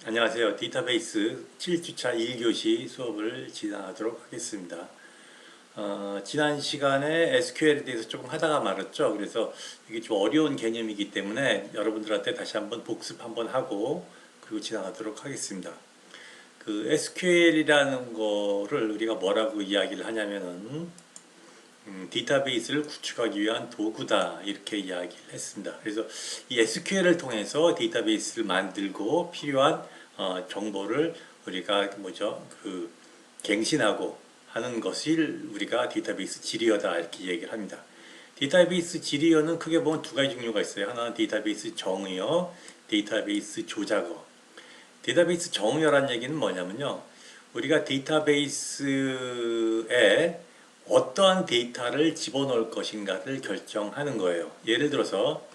안녕하세요. 데이터베이스 7주차 1교시 수업을 진행하도록 하겠습니다. 지난 시간에 SQL에 대해서 조금 하다가 말았죠. 그래서 이게 좀 어려운 개념이기 때문에 여러분들한테 다시 한번 복습 한번 하고 그리고 진행하도록 하겠습니다. 그 SQL이라는 거를 우리가 뭐라고 이야기를 하냐면은 데이터베이스를 구축하기 위한 도구다 이렇게 이야기를 했습니다. 그래서 이 SQL을 통해서 데이터베이스를 만들고 필요한 정보를 우리가 갱신하고 하는 것을 우리가 데이터베이스 지리어다 이렇게 얘기를 합니다. 데이터베이스 지리어는 크게 보면 두 가지 종류가 있어요. 하나는 데이터베이스 정의어, 데이터베이스 조작어. 데이터베이스 정의어란 얘기는 뭐냐면요. 우리가 데이터베이스에 어떠한 데이터를 집어넣을 것인가를 결정하는 거예요. 예를 들어서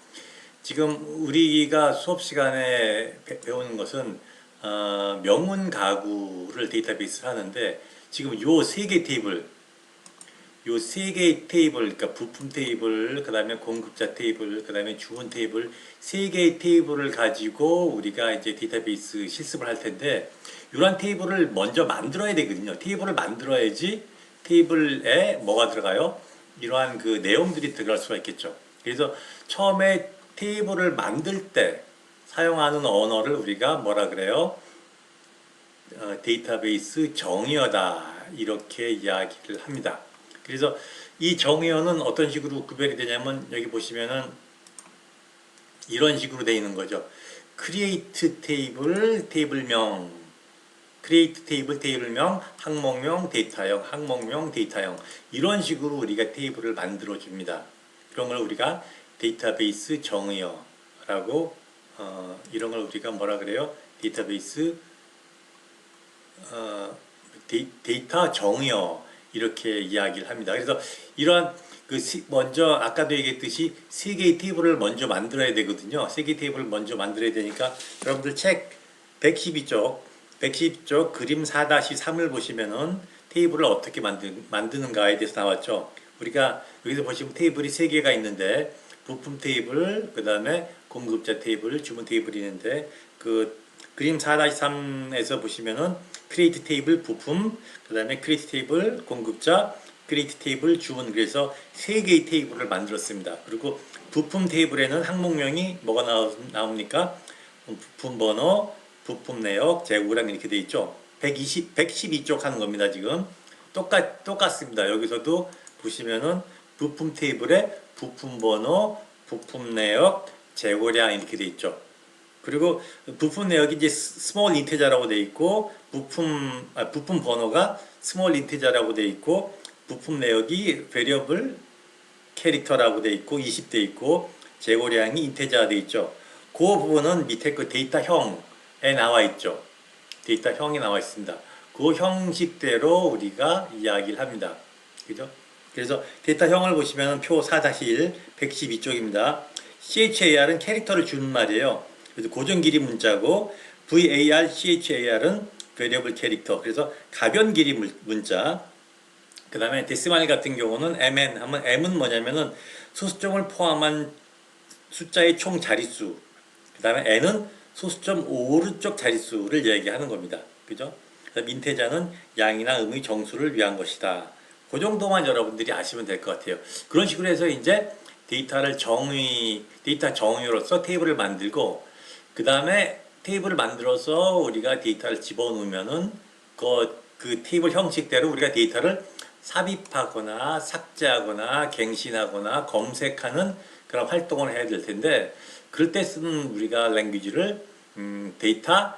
지금 우리가 수업 시간에 배우는 것은 명문 가구를 데이터베이스를 하는데 지금 요 세 개 테이블, 그러니까 부품 테이블, 그 다음에 공급자 테이블, 그 다음에 주문 테이블, 세 개의 테이블을 가지고 우리가 이제 데이터베이스 실습을 할 텐데, 이러한 테이블을 먼저 만들어야 되거든요. 테이블을 만들어야지 테이블에 뭐가 들어가요? 이러한 그 내용들이 들어갈 수가 있겠죠. 그래서 처음에 테이블을 만들 때 사용하는 언어를 우리가 뭐라 그래요? 데이터베이스 정의어다 이렇게 이야기를 합니다. 그래서 이 정의어는 어떤 식으로 구별이 되냐면 여기 보시면은 이런 식으로 되어 있는 거죠. create 테이블, 테이블명, create 테이블, 테이블명, 항목명, 데이터형, 항목명, 데이터형, 이런 식으로 우리가 테이블을 만들어 줍니다. 그런 걸 우리가 데이터베이스 정의어라고 이런 걸 우리가 뭐라 그래요? 데이터베이스 데이터 정의어 이렇게 이야기를 합니다. 그래서 이러한 먼저 아까도 얘기했듯이 세 개의 테이블을 먼저 만들어야 되거든요. 세 개의 테이블을 먼저 만들어야 되니까 여러분들 책 112쪽 그림 4-3을 보시면은 테이블을 어떻게 만드는가에 대해서 나왔죠. 우리가 여기서 보시면 테이블이 세 개가 있는데 부품 테이블, 그 다음에 공급자 테이블, 주문 테이블이 있는데 그 그림 4-3에서 보시면은 크리에이트 테이블 부품, 그 다음에 크리에이트 테이블 공급자, 크리에이트 테이블 주문, 그래서 세 개의 테이블을 만들었습니다. 그리고 부품 테이블에는 항목명이 뭐가 나옵니까? 부품 번호, 부품 내역, 재고량 이렇게 돼 있죠. 112쪽 하는 겁니다. 지금 똑같습니다. 여기서도 보시면은 부품 테이블에 부품 번호, 부품 내역, 재고량 이렇게 돼 있죠. 그리고 부품 내역이 이제 스몰 인티저라고 돼 있고 부품 번호가 스몰 인티저라고 돼 있고 부품 내역이 베리어블 캐릭터라고 돼 있고 20 돼 있고 재고량이 인티저가 돼 있죠. 그 부분은 밑에 그 데이터형에 나와 있죠. 데이터형이 나와 있습니다. 그 형식대로 우리가 이야기를 합니다. 그죠? 그래서 데이터형을 보시면 표 4-1 112쪽입니다. CHAR은 캐릭터를 주는 말이에요. 그래서 고정 길이 문자고 VAR, CHAR은 variable 캐릭터. 그래서 가변 길이 문자. 그 다음에 데시말 같은 경우는 MN 하면 M은 뭐냐면은 소수점을 포함한 숫자의 총 자릿수. 그 다음에 N은 소수점 오른쪽 자릿수를 얘기하는 겁니다. 그죠? 민태자는 양이나 음의 정수를 위한 것이다. 그 정도만 여러분들이 아시면 될 것 같아요. 그런 식으로 해서 이제 데이터 정의로서 테이블을 만들고 그 다음에 테이블을 만들어서 우리가 데이터를 집어넣으면은 그 테이블 형식대로 우리가 데이터를 삽입하거나 삭제하거나 갱신하거나 검색하는 그런 활동을 해야 될 텐데 그럴 때 쓰는 우리가 랭귀지를 데이터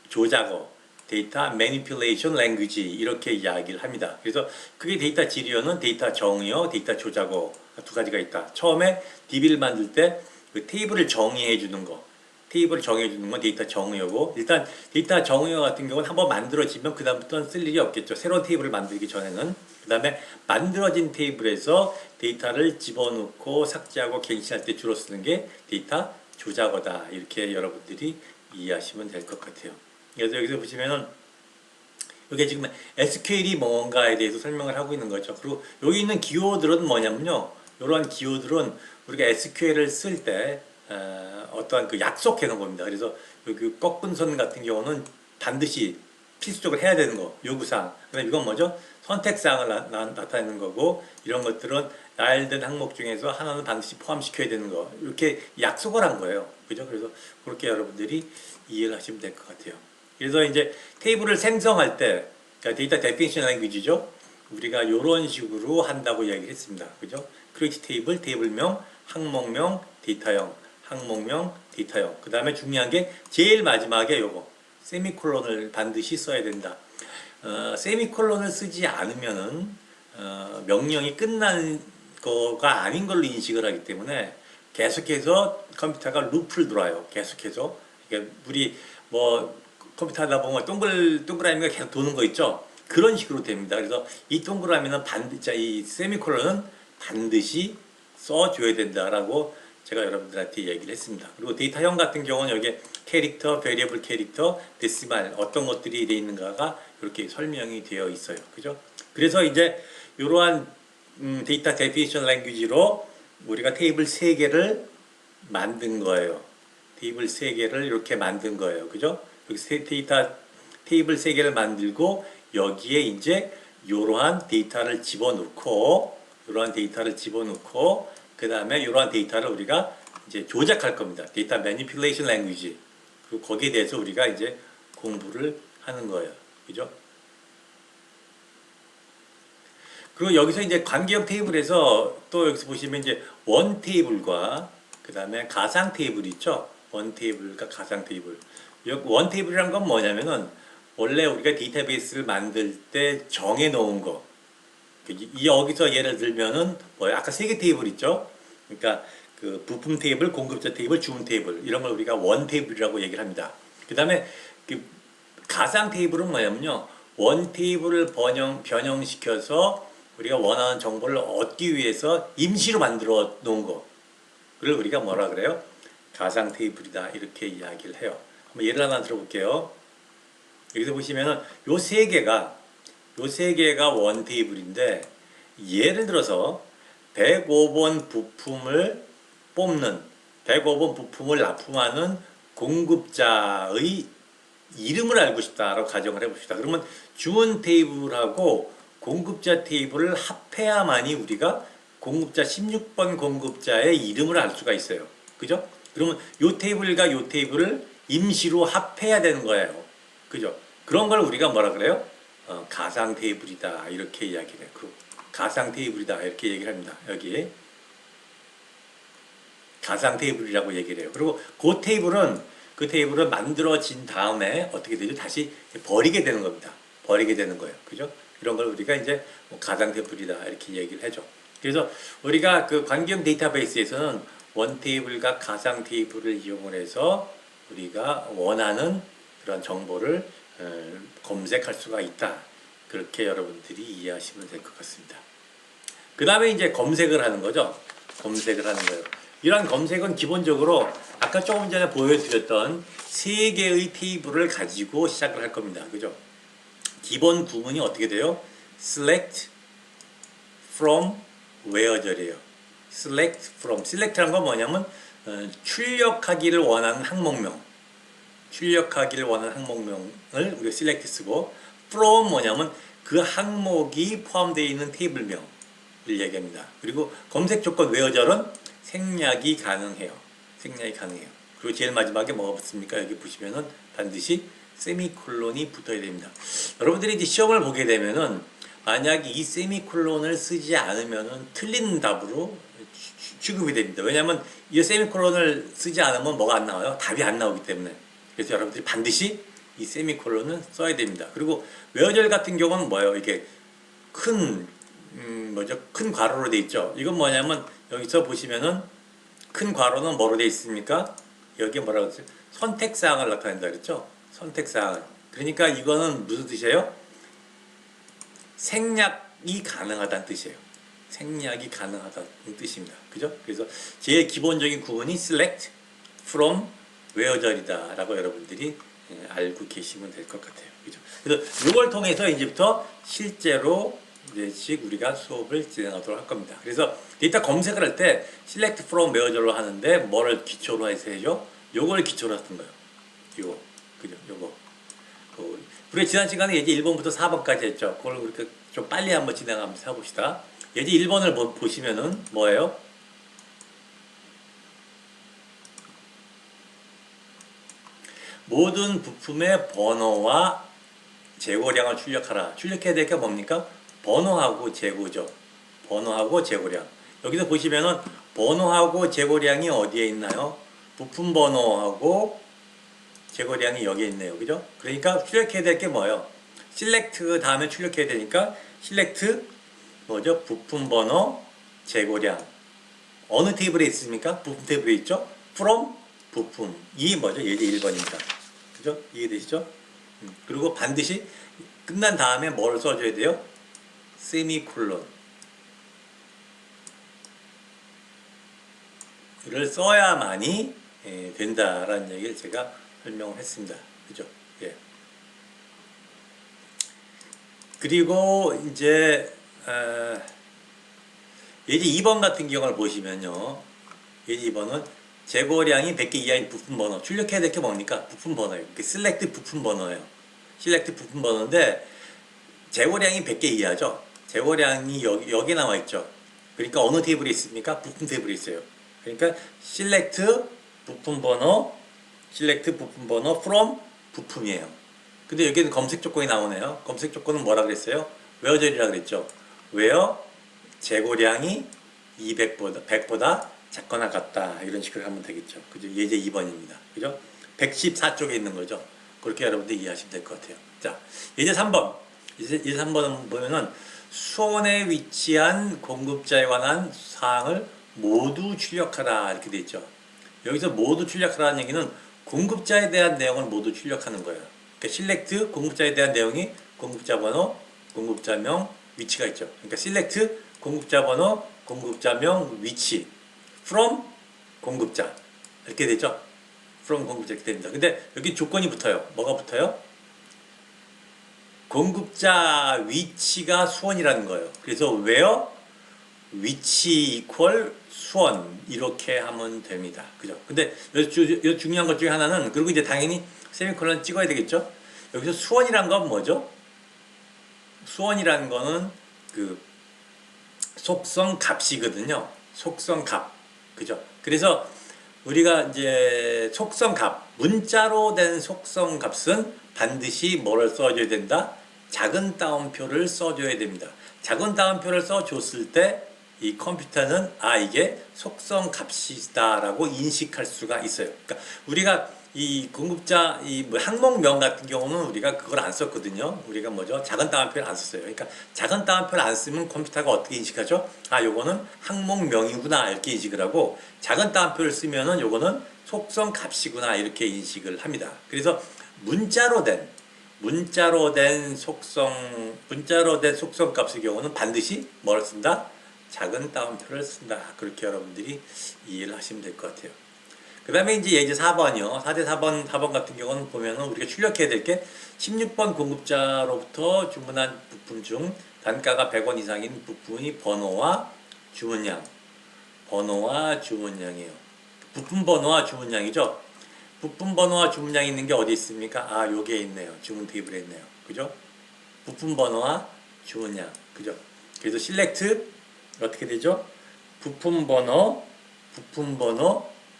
조작어, 데이터 매니플레이션 랭귀지 이렇게 이야기를 합니다. 그래서 그게 데이터 지리어는 데이터 정의어, 데이터 조작어 두 가지가 있다. 처음에 DB를 만들 때 그 테이블을 정의해 주는 거. 테이블을 정해주는 건 데이터 정의어고 일단 데이터 정의어 같은 경우는 한번 만들어지면 그 다음부터는 쓸 일이 없겠죠. 새로운 테이블을 만들기 전에는. 그 다음에 만들어진 테이블에서 데이터를 집어넣고 삭제하고 갱신할 때 주로 쓰는 게 데이터 조작어다. 이렇게 여러분들이 이해하시면 될 것 같아요. 그래서 여기서 보시면은 이게 지금 SQL이 뭔가에 대해서 설명을 하고 있는 거죠. 그리고 여기 있는 기호들은 뭐냐면요. 이러한 기호들은 우리가 SQL을 쓸 때 어떠한 그 약속해 놓은 겁니다. 그래서 여기 꺾은 선 같은 경우는 반드시 필수적으로 해야 되는 거, 요구사항. 그다음에 이건 뭐죠? 선택사항을 나타내는 거고, 이런 것들은 나열된 항목 중에서 하나는 반드시 포함시켜야 되는 거. 이렇게 약속을 한 거예요. 그죠? 그래서 그렇게 여러분들이 이해를 하시면 될 것 같아요. 그래서 이제 테이블을 생성할 때, 그러니까 데이터 데피니션 랭귀지죠. 우리가 이런 식으로 한다고 이야기를 했습니다. 그죠? 크리에이트 테이블, 테이블명, 항목명, 데이터형, 항목명, 데이터형. 그 다음에 중요한 게 제일 마지막에 요거 세미콜론을 반드시 써야 된다. 세미콜론을 쓰지 않으면은 명령이 끝난 거가 아닌 걸로 인식을 하기 때문에 계속해서 컴퓨터가 루프를 돌아요. 계속해서. 그러니까 우리 뭐 컴퓨터 하다 보면 동그라미가 계속 도는 거 있죠. 그런 식으로 됩니다. 그래서 이 동그라미는 이 세미콜론은 반드시 써줘야 된다라고 제가 여러분들한테 얘기를 했습니다. 그리고 데이터형 같은 경우는 여기에 캐릭터, 베리어블 캐릭터, 데시말 어떤 것들이 되어 있는가가 이렇게 설명이 되어 있어요. 그죠? 그래서 이제 이러한 데이터 데피니션 랭귀지로 우리가 테이블 3개를 만든 거예요. 테이블 3개를 이렇게 만든 거예요. 그죠? 여기 테이블 3개를 만들고 여기에 이제 이러한 데이터를 집어넣고 그 다음에 이러한 데이터를 우리가 이제 조작할 겁니다. 데이터 매니플레이션 랭귀지. 그리고 거기에 대해서 우리가 이제 공부를 하는 거예요. 그죠? 그리고 여기서 이제 관계형 테이블에서 또 여기서 보시면 이제 원 테이블과 그 다음에 가상 테이블 있죠? 원 테이블과 가상 테이블. 원 테이블이란 건 뭐냐면은 원래 우리가 데이터베이스를 만들 때 정해 놓은 거. 여기서 예를 들면은 뭐야 아까 3개 테이블 있죠? 그러니까 그 부품 테이블, 공급자 테이블, 주문 테이블 이런 걸 우리가 원 테이블이라고 얘기를 합니다. 그 다음에 그 가상 테이블은 뭐냐면요 원 테이블을 변형시켜서 우리가 원하는 정보를 얻기 위해서 임시로 만들어 놓은 거. 그걸 우리가 뭐라 그래요? 가상 테이블이다 이렇게 이야기를 해요. 한번 예를 하나 들어볼게요. 여기서 보시면은 요 세 개가 원 테이블인데 예를 들어서 105번 부품을 뽑는 105번 부품을 납품하는 공급자의 이름을 알고 싶다라고 가정을 해봅시다. 그러면 주문 테이블하고 공급자 테이블을 합해야만이 우리가 공급자 16번 공급자의 이름을 알 수가 있어요. 그죠? 그러면 요 테이블과 요 테이블을 임시로 합해야 되는 거예요. 그죠? 그런 걸 우리가 뭐라 그래요? 가상 테이블이다 이렇게 이야기를 해요. 가상 테이블이다 이렇게 얘기를 합니다. 여기 가상 테이블이라고 얘기를 해요. 그리고 그 테이블은 만들어진 다음에 어떻게 되죠? 다시 버리게 되는 겁니다. 버리게 되는 거예요. 그죠? 이런 걸 우리가 이제 가상 테이블이다 이렇게 얘기를 하죠. 그래서 우리가 그 관계형 데이터베이스에서는 원 테이블과 가상 테이블을 이용을 해서 우리가 원하는 그런 정보를 검색할 수가 있다. 그렇게 여러분들이 이해하시면 될 것 같습니다. 그 다음에 이제 검색을 하는 거죠. 검색을 하는 거예요. 이러한 검색은 기본적으로 아까 조금 전에 보여드렸던 3개의 테이블을 가지고 시작을 할 겁니다. 그죠? 기본 구문이 어떻게 돼요? select from where절이에요. select from. select란 건 뭐냐면 출력하기를 원하는 항목명. 출력하기를 원하는 항목명을 우리가 select 쓰고 from 뭐냐면 그 항목이 포함되어 있는 테이블명을 얘기합니다. 그리고 검색 조건 where절은 생략이 가능해요. 생략이 가능해요. 그리고 제일 마지막에 뭐가 붙습니까? 여기 보시면은 반드시 세미콜론이 붙어야 됩니다. 여러분들이 이제 시험을 보게 되면은 만약 이 세미콜론을 쓰지 않으면은 틀린 답으로 취급이 됩니다. 왜냐하면 이 세미콜론을 쓰지 않으면 뭐가 안 나와요? 답이 안 나오기 때문에. 그래서 여러분들이 반드시 이 세미콜론은 써야 됩니다. 그리고 외어절 같은 경우는 뭐예요? 이게 큰 큰 괄호로 돼 있죠. 이건 뭐냐면 여기서 보시면은 큰 괄호는 뭐로 돼 있습니까? 여기 뭐라고 했어요? 선택사항을 나타낸다 그랬죠? 선택사항을. 그러니까 이거는 무슨 뜻이에요? 생략이 가능하다는 뜻이에요. 생략이 가능하다는 뜻입니다. 그죠? 그래서 제일 기본적인 구분이 select from where절이다 라고 여러분들이 알고 계시면 될 것 같아요. 그죠? 그래서 이걸 통해서 이제부터 실제로 식 우리가 수업을 진행하도록 할 겁니다. 그래서 데이터 검색을 할 때 select from where로 하는데 뭐를 기초로 해서 해죠? 요걸 기초로 했던 거예요. 요거. 그죠? 요거. 우리가 지난 시간에 예제 1번부터 4번까지 했죠. 그걸 우리가 좀 빨리 한번 진행하면서 해봅시다. 예제 1번을 보시면은 뭐예요? 모든 부품의 번호와 재고량을 출력하라. 출력해야 될 게 뭡니까? 번호하고 재고죠. 번호하고 재고량. 여기서 보시면은 번호하고 재고량이 어디에 있나요? 부품 번호하고 재고량이 여기에 있네요. 그죠? 그러니까 출력해야 될 게 뭐예요? select 다음에 출력해야 되니까 select 뭐죠? 부품 번호, 재고량. 어느 테이블에 있습니까? 부품 테이블에 있죠? from 부품. 이 뭐죠? 예제 1번입니다. 그죠? 이해되시죠? 그리고 반드시 끝난 다음에 뭘 써줘야 돼요? 세미콜론. 를 써야만이 된다라는 얘기를 제가 설명을 했습니다. 그죠? 예. 그리고 이제 예제 2번 같은 경우를 보시면요. 예제 2번은 재고량이 100개 이하인 부품 번호. 출력해야 될 게 뭡니까? 부품 번호예요. select 부품 번호예요. select 부품 번호인데 재고량이 100개 이하죠. 재고량이 여기 나와 있죠. 그러니까 어느 테이블에 있습니까? 부품 테이블에 있어요. 그러니까 select 부품 번호, select 부품 번호 from 부품이에요. 근데 여기는 검색 조건이 나오네요. 검색 조건은 뭐라 그랬어요? where절이라 그랬죠. where 재고량이 100보다 작거나 같다. 이런 식으로 하면 되겠죠. 그죠? 예제 2번입니다. 그죠? 114쪽에 있는 거죠. 그렇게 여러분들 이해하시면 될 것 같아요. 자, 예제 3번. 예제 3번은 보면은 수원에 위치한 공급자에 관한 사항을 모두 출력하라. 이렇게 돼 있죠. 여기서 모두 출력하라는 얘기는 공급자에 대한 내용을 모두 출력하는 거예요. 그러니까 select 공급자에 대한 내용이 공급자 번호, 공급자명, 위치가 있죠. 그러니까 select 공급자 번호, 공급자명, 위치 from 공급자 이렇게 되죠. from 공급자 이렇게 됩니다. 근데 여기 조건이 붙어요. 뭐가 붙어요? 공급자 위치가 수원이라는 거예요. 그래서 where 위치 equal 수원 이렇게 하면 됩니다. 그죠? 근데 여기 중요한 것 중에 하나는 그리고 이제 당연히 세미콜론 찍어야 되겠죠? 여기서 수원이란 건 뭐죠? 수원이라는 거는 그 속성 값이거든요. 속성 값. 그죠? 그래서 우리가 이제 속성 값, 문자로 된 속성 값은 반드시 뭐를 써줘야 된다? 작은 따옴표를 써줘야 됩니다. 작은 따옴표를 써줬을 때 이 컴퓨터는 이게 속성 값이다라고 인식할 수가 있어요. 그러니까 우리가 이 공급자 뭐 항목명 같은 경우는 우리가 그걸 안 썼거든요. 우리가 뭐죠? 작은 따옴표를 안 썼어요. 그러니까 작은 따옴표를 안 쓰면 컴퓨터가 어떻게 인식하죠? 요거는 항목명이구나 이렇게 인식을 하고 작은 따옴표를 쓰면은 요거는 속성 값이구나 이렇게 인식을 합니다. 그래서 문자로 된 속성 값의 경우는 반드시 뭘 쓴다? 작은 따옴표를 쓴다. 그렇게 여러분들이 이해를 하시면 될 것 같아요. 그 다음에 이제 예제 4번이요. 4대 4번 같은 경우는 보면은 우리가 출력해야 될 게 16번 공급자로부터 주문한 부품 중 단가가 100원 이상인 부품의 번호와 주문량. 번호와 주문량이에요. 부품 번호와 주문량이죠. 부품 번호와 주문량이 있는 게 어디 있습니까? 요게 있네요. 주문 테이블에 있네요. 그죠? 부품 번호와 주문량. 그죠? 그래서 select 어떻게 되죠? 부품 번호,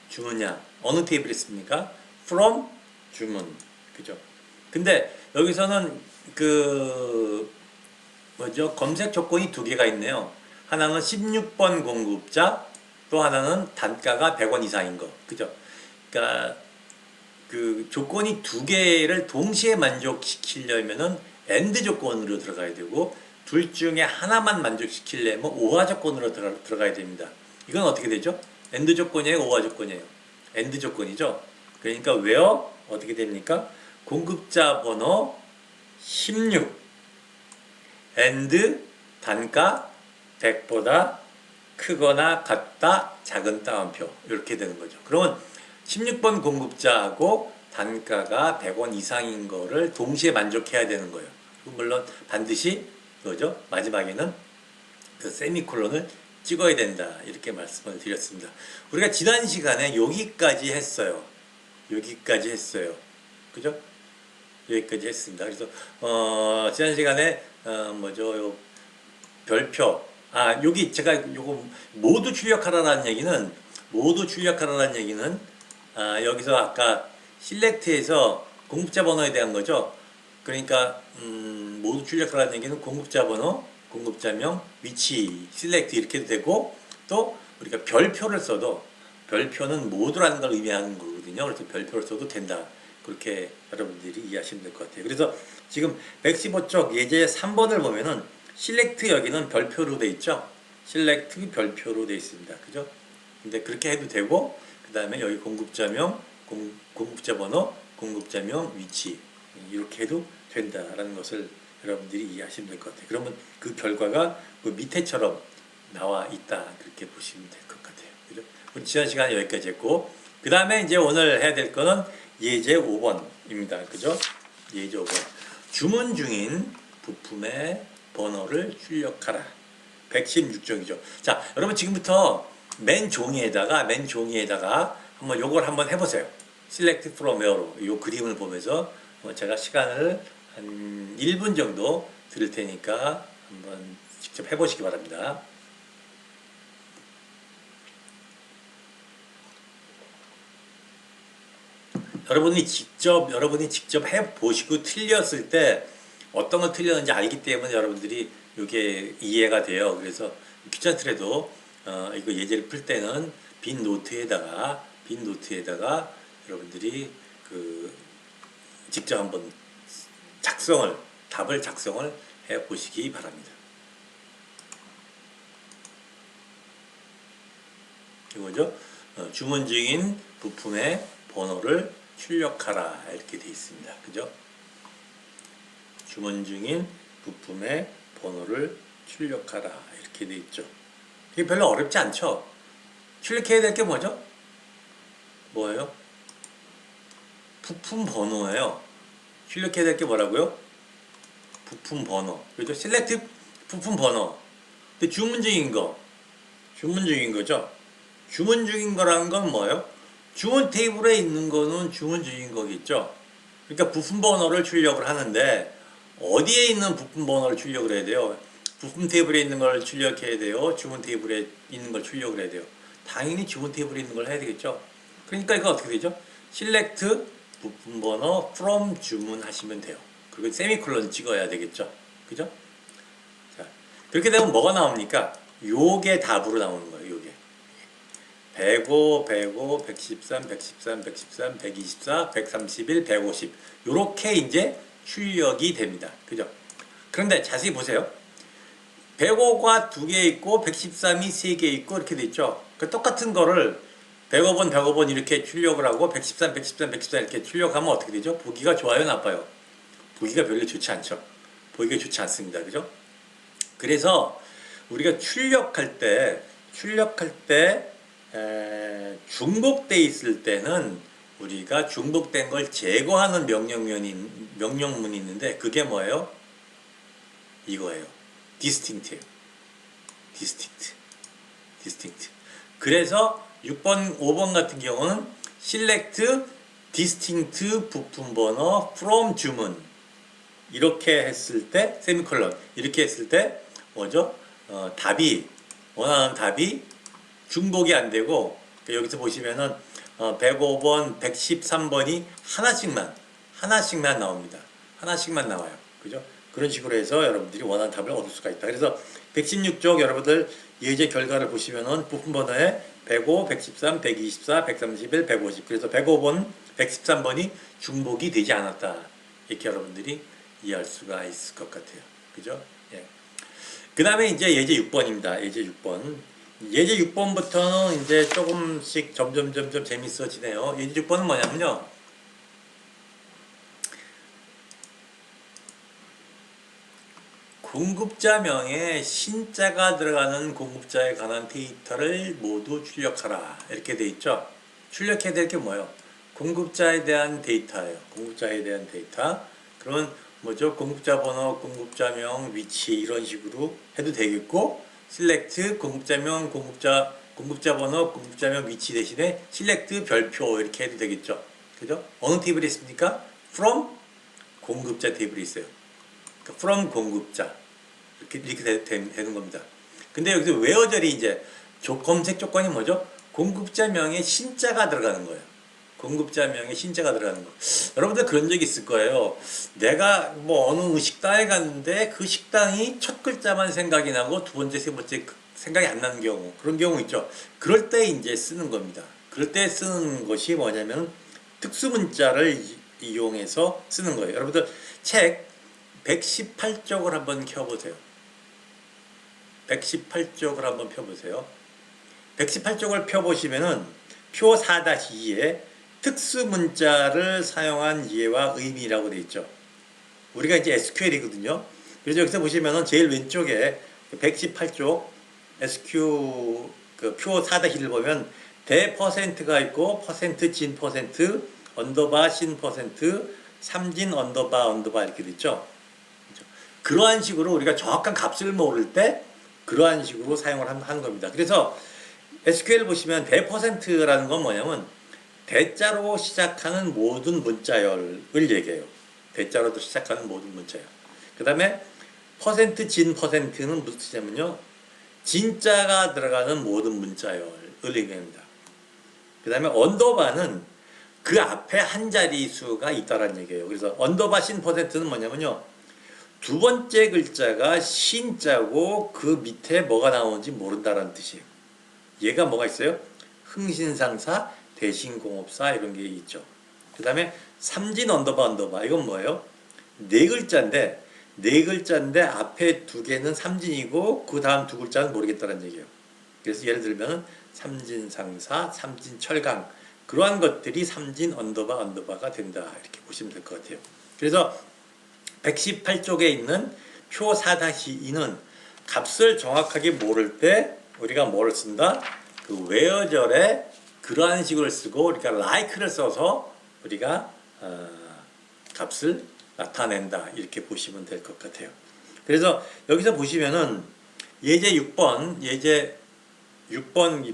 주문량. 어느 테이블에 있습니까? from 주문. 그죠? 근데 여기서는 검색 조건이 두 개가 있네요. 하나는 16번 공급자, 또 하나는 단가가 100원 이상인 거. 그죠? 그러니까 조건이 두 개를 동시에 만족시키려면은 AND 조건으로 들어가야 되고 둘 중에 하나만 만족시키려면 OR 조건으로 들어가야 됩니다. 이건 어떻게 되죠? AND 조건이에요? OR 조건이에요? AND 조건이죠? 그러니까 where 어떻게 됩니까? 공급자 번호 16 AND 단가 100보다 크거나 같다 작은 따옴표 이렇게 되는 거죠. 그러면 16번 공급자하고 단가가 100원 이상인 거를 동시에 만족해야 되는 거예요. 물론 반드시 그거죠. 마지막에는 그 세미콜론을 찍어야 된다. 이렇게 말씀을 드렸습니다. 우리가 지난 시간에 여기까지 했어요. 여기까지 했어요. 그죠? 여기까지 했습니다. 그래서 지난 시간에 뭐죠? 요 별표. 여기 제가 요거 모두 출력하라라는 얘기는 여기서 아까 실렉트에서 공급자 번호에 대한 거죠. 그러니까 모두 출력하라는 얘기는 공급자 번호, 공급자명, 위치, 실렉트 이렇게 되고 또 우리가 별표를 써도 별표는 모두라는 걸 의미하는 거거든요. 그래서 별표를 써도 된다. 그렇게 여러분들이 이해하시면 될 것 같아요. 그래서 지금 115쪽 예제 3번을 보면은 실렉트 여기는 별표로 돼 있죠. 실렉트 별표로 돼 있습니다. 그죠? 근데 그렇게 해도 되고 그 다음에 여기 공급자명, 공급자 번호, 공급자명, 위치 이렇게 해도 된다라는 것을 여러분들이 이해하시면 될 것 같아요. 그러면 그 결과가 그 밑에처럼 나와 있다 그렇게 보시면 될 것 같아요. 그죠? 우리 지난 시간에 여기까지 했고 그 다음에 이제 오늘 해야 될 거는 예제 5번입니다. 그죠? 예제 5번. 주문 중인 부품의 번호를 출력하라. 116쪽이죠. 자, 여러분 지금부터 맨 종이에다가 한번 요걸 한번 해보세요. Select from where로 요 그림을 보면서 제가 시간을 한 1분 정도 드릴 테니까 한번 직접 해보시기 바랍니다. 여러분이 직접 해보시고 틀렸을 때 어떤 걸 틀렸는지 알기 때문에 여러분들이 이게 이해가 돼요. 그래서 귀찮더라도 이거 예제를 풀 때는 빈 노트에다가 여러분들이 그 직접 한번 답을 작성을 해 보시기 바랍니다. 이거죠. 주문 중인 부품의 번호를 출력하라 이렇게 되어 있습니다. 그죠? 주문 중인 부품의 번호를 출력하라 이렇게 되어 있죠. 이게 별로 어렵지 않죠? 출력해야 될 게 뭐죠? 뭐예요? 부품 번호예요. 출력해야 될 게 뭐라고요? 부품 번호. 그죠? 셀렉트 부품 번호. 근데 주문 중인 거죠? 주문 중인 거라는 건 뭐예요? 주문 테이블에 있는 거는 주문 중인 거겠죠? 그러니까 부품 번호를 출력을 하는데 어디에 있는 부품 번호를 출력을 해야 돼요? 부품 테이블에 있는 걸 출력해야 돼요? 주문 테이블에 있는 걸 출력을 해야 돼요? 당연히 주문 테이블에 있는 걸 해야 되겠죠? 그러니까 이거 어떻게 되죠? select 부품 번호 from 주문 하시면 돼요. 그리고 세미콜론 찍어야 되겠죠? 그죠? 자, 그렇게 되면 뭐가 나옵니까? 요게 답으로 나오는 거예요. 요게 105, 113, 124, 131, 150 요렇게 이제 출력이 됩니다. 그죠? 그런데 자세히 보세요. 105가 2개 있고 113이 3개 있고 이렇게 돼 있죠. 그 똑같은 거를 105번 이렇게 출력을 하고 113 이렇게 출력하면 어떻게 되죠? 보기가 좋아요, 나빠요? 보기가 별로 좋지 않죠. 보기가 좋지 않습니다. 그죠? 그래서 우리가 출력할 때 중복돼 있을 때는 우리가 중복된 걸 제거하는 명령문이 있는데 그게 뭐예요? 이거예요. distinct. 그래서 6번, 5번 같은 경우는 select distinct 부품 번호 from 주문 이렇게 했을 때 세미콜론 이렇게 했을 때 뭐죠? 원하는 답이 중복이 안 되고 여기서 보시면은 105번, 113번이 하나씩만 나옵니다. 하나씩만 나와요. 그죠? 그런 식으로 해서 여러분들이 원하는 답을 얻을 수가 있다. 그래서 116쪽 여러분들 예제 결과를 보시면은 부품 번호에 105, 113, 124, 131, 150 그래서 105번, 113번이 중복이 되지 않았다. 이렇게 여러분들이 이해할 수가 있을 것 같아요. 그죠? 예. 그 다음에 이제 예제 6번입니다. 예제 6번. 예제 6번부터는 이제 조금씩 점점 재밌어지네요. 예제 6번은 뭐냐면요. 공급자명에 신자가 들어가는 공급자에 관한 데이터를 모두 출력하라. 이렇게 돼 있죠. 출력해야 될 게 뭐예요? 공급자에 대한 데이터예요. 공급자에 대한 데이터. 그러면 뭐죠? 공급자 번호, 공급자명, 위치 이런 식으로 해도 되겠고 select 공급자명, 공급자 번호, 공급자명, 위치 대신에 select 별표 이렇게 해도 되겠죠. 그죠? 어느 테이블이 있습니까? from 공급자 테이블이 있어요. 그러니까 from 공급자 이렇게 되는 겁니다. 근데 여기서 where절이 이제 검색 조건이 뭐죠? 공급자명에 신자가 들어가는 거예요. 공급자명에 신자가 들어가는 거. 여러분들 그런 적 있을 거예요. 내가 뭐 어느 식당에 갔는데 그 식당이 첫 글자만 생각이 나고 두 번째, 세 번째 생각이 안 나는 경우. 그런 경우 있죠. 그럴 때 이제 쓰는 겁니다. 그럴 때 쓰는 것이 뭐냐면 특수문자를 이용해서 쓰는 거예요. 여러분들 책 118쪽을 한번 켜보세요. 118쪽을 한번 펴보세요. 118쪽을 펴보시면은 표 4-2에 특수문자를 사용한 이해와 의미라고 되어 있죠. 우리가 이제 SQL이거든요. 그래서 여기서 보시면은 제일 왼쪽에 118쪽 SQ 표 4-2를 보면 대 퍼센트가 있고 퍼센트 진 퍼센트 언더바 신 퍼센트 삼진 언더바 이렇게 됐죠. 그러한 식으로 우리가 정확한 값을 모를 때 그러한 식으로 사용을 한 겁니다. 그래서 SQL 보시면 대 퍼센트라는 건 뭐냐면 대자로 시작하는 모든 문자열을 얘기해요. 대자로도 시작하는 모든 문자열. 그 다음에 퍼센트 진 퍼센트는 무슨 뜻이냐면요. 진자가 들어가는 모든 문자열을 의미합니다. 그 다음에 언더바는 그 앞에 한 자릿수가 있다라는 얘기예요. 그래서 언더바 신 퍼센트는 뭐냐면요. 두 번째 글자가 신자고 그 밑에 뭐가 나오는지 모른다라는 뜻이에요. 얘가 뭐가 있어요? 흥신상사, 대신공업사 이런 게 있죠. 그 다음에 삼진 언더바 이건 뭐예요? 네 글자인데 앞에 두 개는 삼진이고 그 다음 두 글자는 모르겠다는 얘기예요. 그래서 예를 들면 삼진상사, 삼진철강 그러한 것들이 삼진 언더바가 된다 이렇게 보시면 될 것 같아요. 그래서 118쪽에 있는 표 4-2는 값을 정확하게 모를 때 우리가 뭐를 쓴다? 그 where절에 그러한 식을 쓰고 우리가 like를 써서 우리가 값을 나타낸다 이렇게 보시면 될 것 같아요. 그래서 여기서 보시면은 예제 6번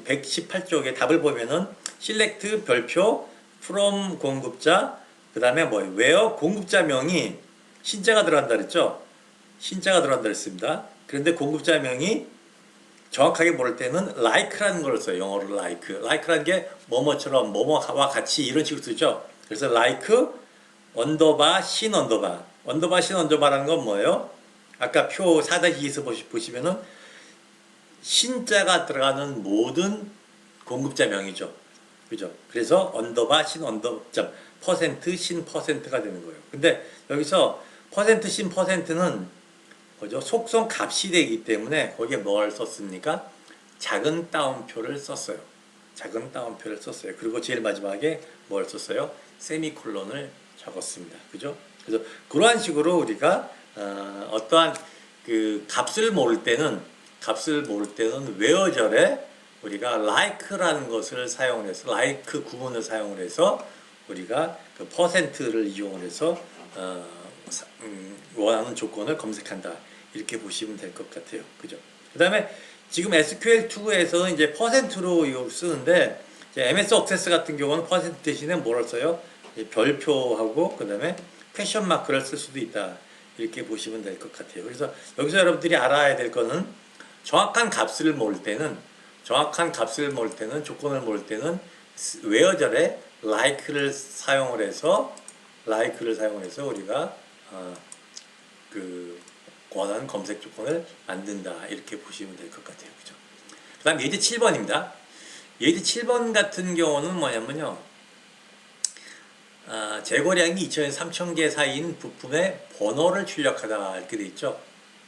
118쪽에 답을 보면은 select 별표 from 공급자 그 다음에 뭐예요? where 공급자명이 신자가 들어간다 그랬죠? 신자가 들어간다 그랬습니다. 그런데 공급자명이 정확하게 모를 때는 like라는 걸 써요. 영어로 like. like라는 게 뭐뭐처럼 뭐뭐와 같이 이런 식으로 쓰죠. 그래서 like 언더바 신 언더바라는 건 뭐예요? 아까 표 4-2에서 보시면은 신자가 들어가는 모든 공급자명이죠. 그죠? 그래서 언더바 신 언더점 퍼센트 신 퍼센트가 되는 거예요. 근데 여기서 퍼센트 신 퍼센트는 뭐죠? 속성 값이 되기 때문에 거기에 뭘 썼습니까? 작은 따옴표를 썼어요. 작은 따옴표를 썼어요. 그리고 제일 마지막에 뭘 썼어요? 세미콜론을 적었습니다. 그죠? 그래서 그러한 식으로 우리가 어떠한 그 값을 모를 때는 where절에 우리가 like라는 것을 사용해서 like 구문을 사용해서 우리가 그 퍼센트를 이용해서 원하는 조건을 검색한다. 이렇게 보시면 될 것 같아요. 그죠? 그 다음에 지금 SQL2에서는 이제 퍼센트로 쓰는데 MS 억세스 같은 경우는 퍼센트 대신에 뭐를 써요? 별표하고 그 다음에 퀘션 마크를 쓸 수도 있다. 이렇게 보시면 될 것 같아요. 그래서 여기서 여러분들이 알아야 될 거는 정확한 값을 모을 때는 조건을 모을 때는 where절에 like를 사용을 해서 우리가 그 원하는 검색 조건을 만든다 이렇게 보시면 될 것 같아요. 그죠? 그 다음 예제 7번입니다. 예제 7번 같은 경우는 뭐냐면요. 재고량이 2,000에서 3,000개 사이인 부품의 번호를 출력하다 이렇게 돼 있죠.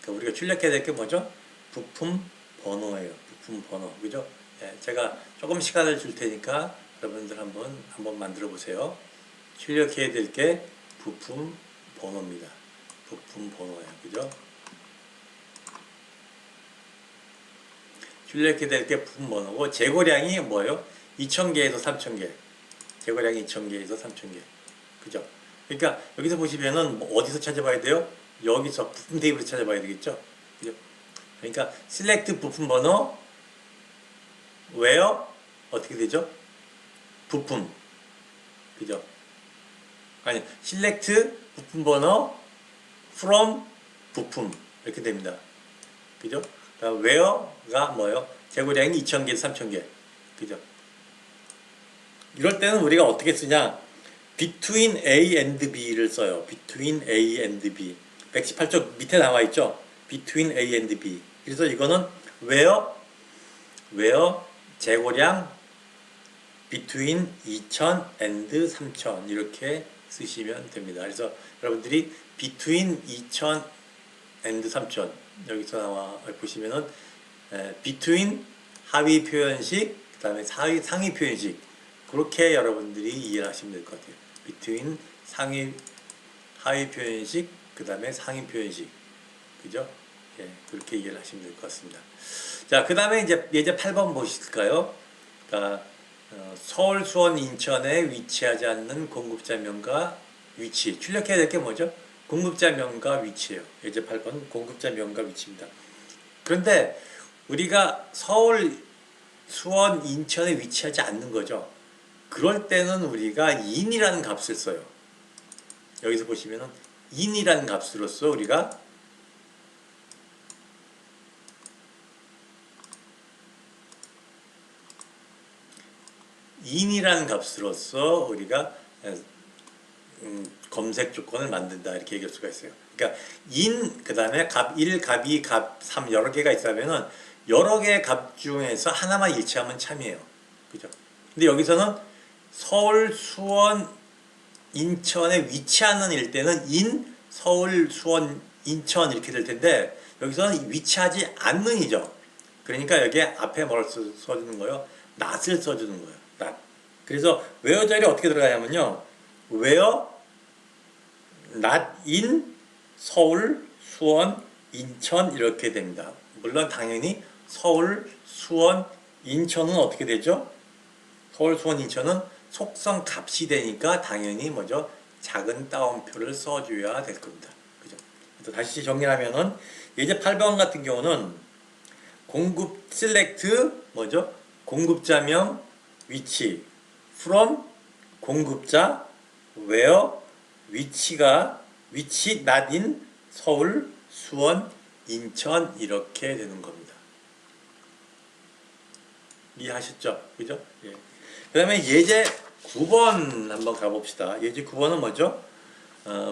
그러니까 우리가 출력해야 될 게 뭐죠? 부품 번호예요. 부품 번호. 그죠? 예, 제가 조금 시간을 줄 테니까 여러분들 한번 만들어 보세요. 출력해야 될 게 부품 번호입니다. 부품 번호예요. 그죠? 출력해야 될 게 부품 번호고 재고량이 뭐예요? 2,000개에서 3,000개. 재고량이 2,000개에서 3,000개. 그죠? 그러니까 여기서 보시면은 뭐 어디서 찾아봐야 돼요? 여기서 부품 테이블을 찾아봐야 되겠죠? 그죠? 그러니까 select 부품 번호 where 어떻게 되죠? 부품. 그죠? 아니 select 부품 번호 from 부품 이렇게 됩니다. 그죠? 그러니까 where가 뭐예요? 재고량이 2,000개, 3,000개. 그죠? 이럴 때는 우리가 어떻게 쓰냐? between A and B를 써요. between A and B. 118쪽 밑에 나와 있죠? between A and B. 그래서 이거는 where 재고량 between 2,000 and 3,000 이렇게 쓰시면 됩니다. 그래서 여러분들이 between 2,000 and 3,000 여기서 나와 보시면은 between 하위 표현식 그 다음에 상위 표현식 그렇게 여러분들이 이해를 하시면 될 것 같아요. between 하위 표현식 그 다음에 상위 표현식 그죠? 예, 그렇게 이해를 하시면 될 것 같습니다. 자, 그 다음에 이제 예제 8번 보실까요? 그러니까 서울, 수원, 인천에 위치하지 않는 공급자 명과 위치. 출력해야 될 게 뭐죠? 공급자 명과 위치예요. 예제 8번 공급자 명과 위치입니다. 그런데 우리가 서울, 수원, 인천에 위치하지 않는 거죠. 그럴 때는 우리가 in이라는 값을 써요. 여기서 보시면은 in이라는 값으로서 우리가 in이라는 값으로서 우리가 검색 조건을 만든다 이렇게 얘기할 수가 있어요. 그러니까 in 그 다음에 값 1, 값 2, 값 3 여러 개가 있다면은 여러 개의 값 중에서 하나만 일치하면 참이에요. 그죠? 근데 여기서는 서울, 수원, 인천에 위치하는 일대는 in 서울, 수원, 인천 이렇게 될 텐데 여기서는 위치하지 않는이죠. 그러니까 여기에 앞에 뭘 써주는 거예요? not을 써주는 거예요. not. 그래서 where 자리에 어떻게 들어가냐면요. where not in 서울, 수원, 인천 이렇게 됩니다. 물론 당연히 서울, 수원, 인천은 어떻게 되죠? 서울, 수원, 인천은 속성 값이 되니까 당연히 뭐죠? 작은 따옴표를 써줘야 될 겁니다. 그죠? 그래서 다시 정리하면은 예제 8번 같은 경우는 공급 select 뭐죠? 공급자명 위치 from 공급자 where 위치 not in 서울, 수원, 인천 이렇게 되는 겁니다. 이해하셨죠? 그죠? 예. 그 다음에 예제 9번 한번 가봅시다. 예제 9번은 뭐죠?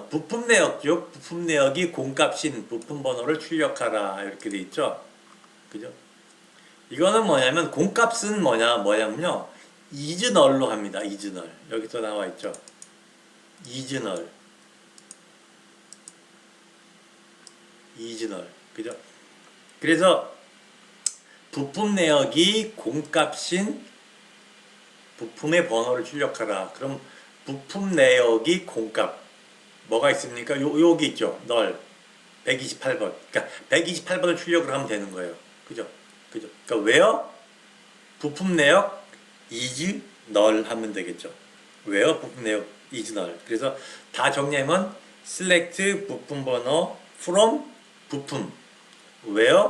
부품 내역 쪽 부품 내역이 공값인 부품 번호를 출력하라 이렇게 돼 있죠. 그죠? 이거는 뭐냐면 공값은 뭐냐면요. is null로 합니다. is null. 여기서 나와 있죠. is null. is null. 그죠? 그래서 부품 내역이 공값인 부품의 번호를 출력하라. 그럼 부품 내역이 공값 뭐가 있습니까? 여기 있죠. 널 128번. 그러니까 128번을 출력을 하면 되는 거예요. 그죠? 그죠? 그러니까 where 부품 내역 is null 하면 되겠죠. where 부품 내역 is null. 그래서 다 정리하면 select 부품 번호 from 부품 where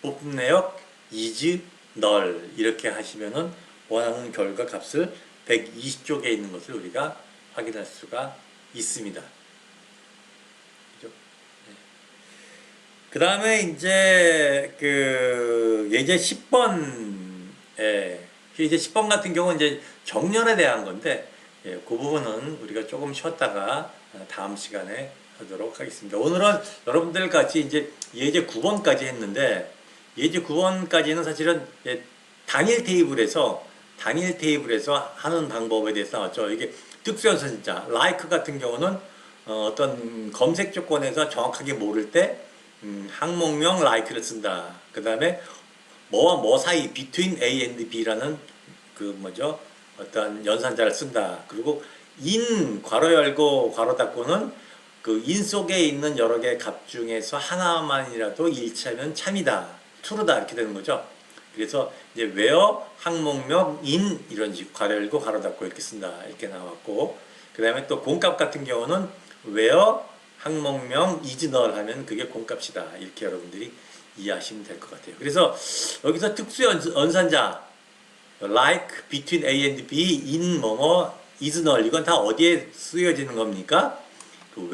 부품 내역 is null 이렇게 하시면은 원하는 결과 값을 120쪽에 있는 것을 우리가 확인할 수가 있습니다. 그죠? 네. 그 다음에 이제 그 예제 10번에 예제 10번 같은 경우는 이제 정렬에 대한 건데 예, 그 부분은 우리가 조금 쉬었다가 다음 시간에 하도록 하겠습니다. 오늘은 여러분들 같이 이제 예제 9번까지 했는데 예제 9번까지는 사실은 단일 테이블에서 하는 방법에 대해서 나왔죠. 이게 특수연산자, like 같은 경우는 어떤 검색 조건에서 정확하게 모를 때 항목명 like를 쓴다. 그 다음에 뭐와 뭐 사이 between A and B라는 그 뭐죠? 어떤 연산자를 쓴다. 그리고 in 괄호 열고 괄호 닫고는 그 in 속에 있는 여러 개의 값 중에서 하나만이라도 일치하면 참이다. true다 이렇게 되는 거죠. 그래서 이제 where 항목명 in 이런 식 괄호 열고 괄호 닫고 이렇게 쓴다 이렇게 나왔고 그 다음에 또 공값 같은 경우는 where 항목명 is null 하면 그게 공값이다. 이렇게 여러분들이 이해하시면 될 것 같아요. 그래서 여기서 특수 연산자 like between A and B in 뭐뭐 is null 이건 다 어디에 쓰여지는 겁니까? 그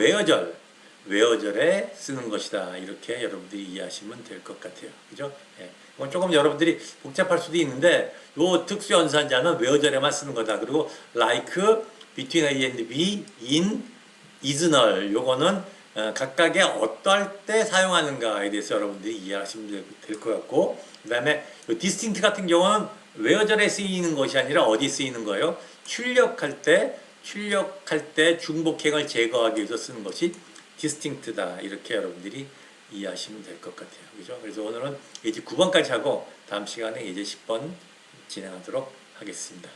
where절에 쓰는 것이다. 이렇게 여러분들이 이해하시면 될 것 같아요. 그죠? 예. 이건 조금 여러분들이 복잡할 수도 있는데 요 특수 연산자는 where절에만 쓰는 거다. 그리고 like between A and B in is null 요거는 각각의 어떨 때 사용하는가에 대해서 여러분들이 이해하시면 될 것 같고 그 다음에 distinct 같은 경우는 where절에 쓰이는 것이 아니라 어디 쓰이는 거예요? 출력할 때 중복행을 제거하기 위해서 쓰는 것이 distinct다. 이렇게 여러분들이 이해하시면 될 것 같아요. 그죠? 그래서 오늘은 예제 9번까지 하고 다음 시간에 예제 10번 진행하도록 하겠습니다.